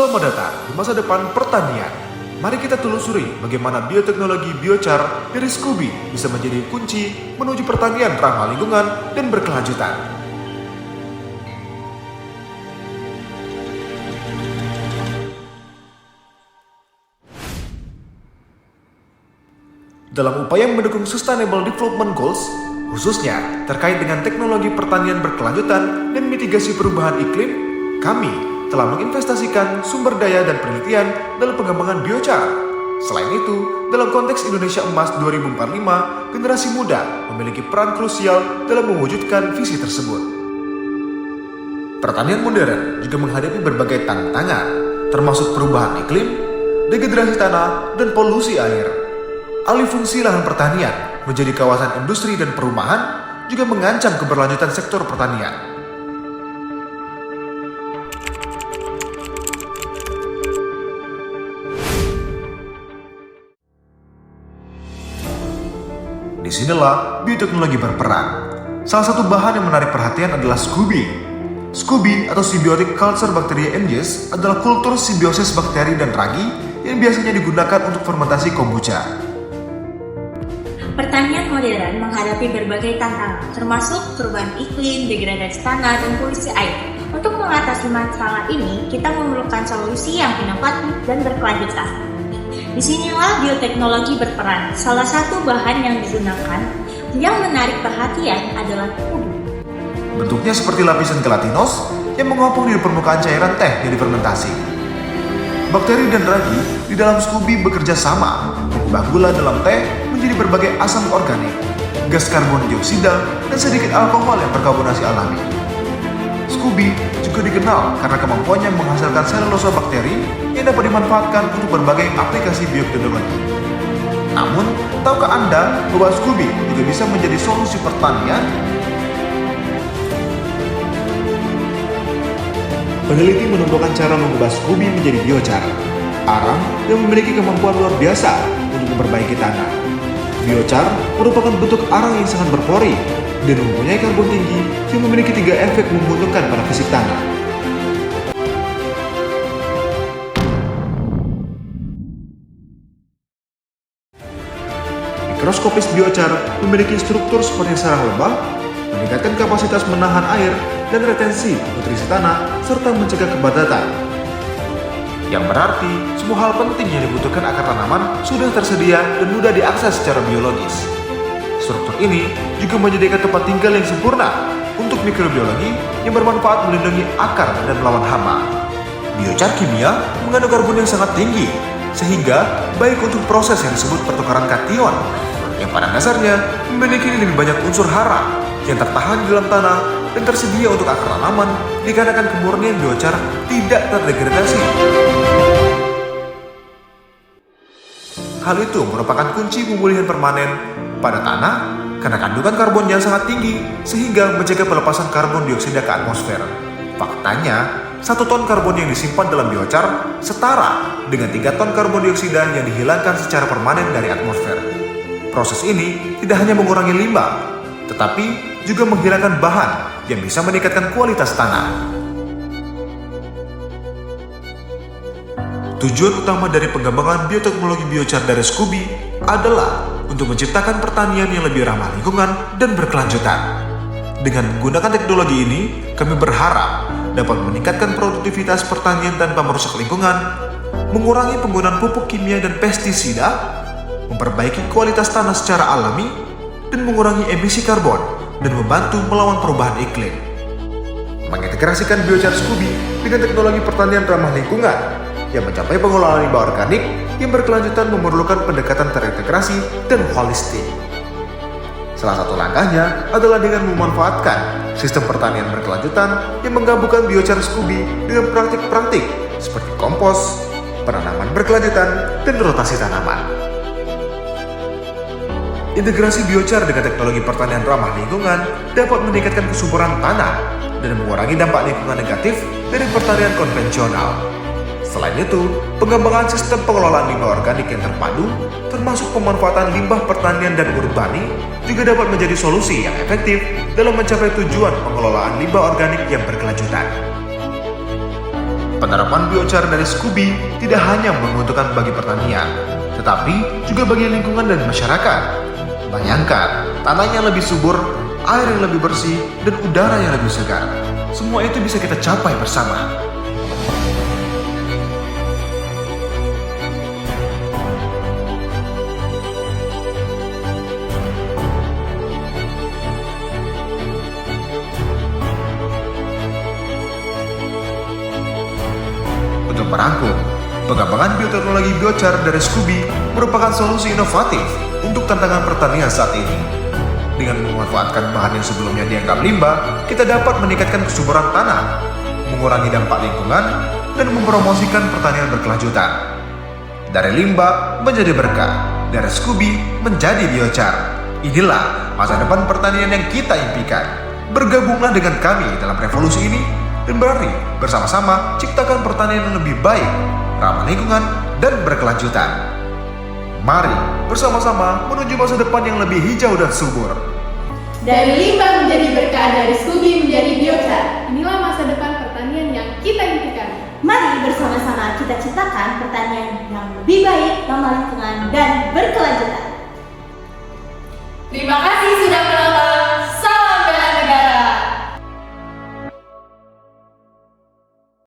Selamat datang di masa depan pertanian. Mari kita telusuri bagaimana bioteknologi biochar dari Scooby bisa menjadi kunci menuju pertanian ramah lingkungan dan berkelanjutan. Dalam upaya mendukung Sustainable Development Goals, khususnya terkait dengan teknologi pertanian berkelanjutan dan mitigasi perubahan iklim, kami telah menginvestasikan sumber daya dan penelitian dalam pengembangan biochar. Selain itu, dalam konteks Indonesia Emas 2045, generasi muda memiliki peran krusial dalam mewujudkan visi tersebut. Pertanian modern juga menghadapi berbagai tantangan, termasuk perubahan iklim, dehidrasi tanah, dan polusi air. Alih fungsi lahan pertanian menjadi kawasan industri dan perumahan juga mengancam keberlanjutan sektor pertanian. Disinilah bioteknologi berperan. Salah satu bahan yang menarik perhatian adalah Scooby. Scooby atau Symbiotic Culture Bacteria and Yeast adalah kultur simbiosis bakteri dan ragi yang biasanya digunakan untuk fermentasi kombucha. Pertanian modern menghadapi berbagai tantangan, termasuk perubahan iklim, degradasi tanah, dan polusi air. Untuk mengatasi masalah ini, kita memerlukan solusi yang inovatif dan berkelanjutan. Disinilah bioteknologi berperan. Salah satu bahan yang digunakan yang menarik perhatian adalah Scooby. Bentuknya seperti lapisan gelatinos yang mengapung di permukaan cairan teh yang difermentasi. Bakteri dan ragi di dalam Scooby bekerja sama, mengubah gula dalam teh menjadi berbagai asam organik, gas karbon dioksida, dan sedikit alkohol yang berkarbonasi alami. Scooby juga dikenal karena kemampuannya menghasilkan selulosa bakteri yang dapat dimanfaatkan untuk berbagai aplikasi bioteknologi. Namun, tahukah Anda bahwa Scooby juga bisa menjadi solusi pertanian? Peneliti menemukan cara mengubah Scooby menjadi biochar, arang yang memiliki kemampuan luar biasa untuk memperbaiki tanah. Biochar merupakan bentuk arang yang sangat berpori dan mempunyai karbon tinggi yang memiliki 3 efek menguntungkan pada fisik tanah. Mikroskopis biochar memiliki struktur seperti sarang lebah, meningkatkan kapasitas menahan air dan retensi nutrisi tanah, serta mencegah kepadatan. Yang berarti, semua hal penting yang dibutuhkan akar tanaman sudah tersedia dan mudah diakses secara biologis. Struktur ini juga menyediakan tempat tinggal yang sempurna untuk mikrobiologi yang bermanfaat melindungi akar dan melawan hama. Biochar kimia mengandung karbon yang sangat tinggi, sehingga baik untuk proses yang disebut pertukaran kation, yang pada dasarnya memiliki lebih banyak unsur hara yang tertahan di dalam tanah dan tersedia untuk akar tanaman dikarenakan kemurnian biochar tidak terdegradasi. Hal itu merupakan kunci pemulihan permanen pada tanah karena kandungan karbonnya sangat tinggi sehingga mencegah pelepasan karbon dioksida ke atmosfer. Faktanya, 1 ton karbon yang disimpan dalam biochar setara dengan 3 ton karbon dioksida yang dihilangkan secara permanen dari atmosfer. Proses ini tidak hanya mengurangi limbah, tetapi juga menghilangkan bahan yang bisa meningkatkan kualitas tanah. Tujuan utama dari pengembangan bioteknologi biochar dari Scooby adalah untuk menciptakan pertanian yang lebih ramah lingkungan dan berkelanjutan. Dengan menggunakan teknologi ini, kami berharap dapat meningkatkan produktivitas pertanian tanpa merusak lingkungan, mengurangi penggunaan pupuk kimia dan pestisida, memperbaiki kualitas tanah secara alami, dan mengurangi emisi karbon dan membantu melawan perubahan iklim. Mengintegrasikan biochar Scooby dengan teknologi pertanian ramah lingkungan yang mencapai pengelolaan limbah organik yang berkelanjutan memerlukan pendekatan terintegrasi dan holistik. Salah satu langkahnya adalah dengan memanfaatkan sistem pertanian berkelanjutan yang menggabungkan biochar Scooby dengan praktik-praktik seperti kompos, penanaman berkelanjutan, dan rotasi tanaman. Integrasi biochar dengan teknologi pertanian ramah lingkungan dapat meningkatkan kesuburan tanah dan mengurangi dampak lingkungan negatif dari pertanian konvensional. Selain itu, pengembangan sistem pengelolaan limbah organik yang terpadu, termasuk pemanfaatan limbah pertanian dan urbani, juga dapat menjadi solusi yang efektif dalam mencapai tujuan pengelolaan limbah organik yang berkelanjutan. Penerapan biochar dari Scooby tidak hanya menguntungkan bagi pertanian, tetapi juga bagi lingkungan dan masyarakat. Bayangkan, tanah yang lebih subur, air yang lebih bersih, dan udara yang lebih segar. Semua itu bisa kita capai bersama. Untuk merangkum, pengembangan bioteknologi biochar dari Scooby merupakan solusi inovatif untuk tantangan pertanian saat ini. Dengan memanfaatkan bahan yang sebelumnya dianggap limbah, kita dapat meningkatkan kesuburan tanah, mengurangi dampak lingkungan, dan mempromosikan pertanian berkelanjutan. Dari limbah menjadi berkah, dari Scooby menjadi biochar. Inilah masa depan pertanian yang kita impikan. Bergabunglah dengan kami dalam revolusi ini dan berlari bersama-sama ciptakan pertanian yang lebih baik, ramah lingkungan, dan berkelanjutan. Mari bersama-sama menuju masa depan yang lebih hijau dan subur. Dari limbah menjadi berkah, dari Scooby menjadi biochar. Inilah masa depan pertanian yang kita impikan. Mari bersama-sama kita ciptakan pertanian yang lebih baik, ramah lingkungan, dan berkelanjutan. Terima kasih sudah menonton.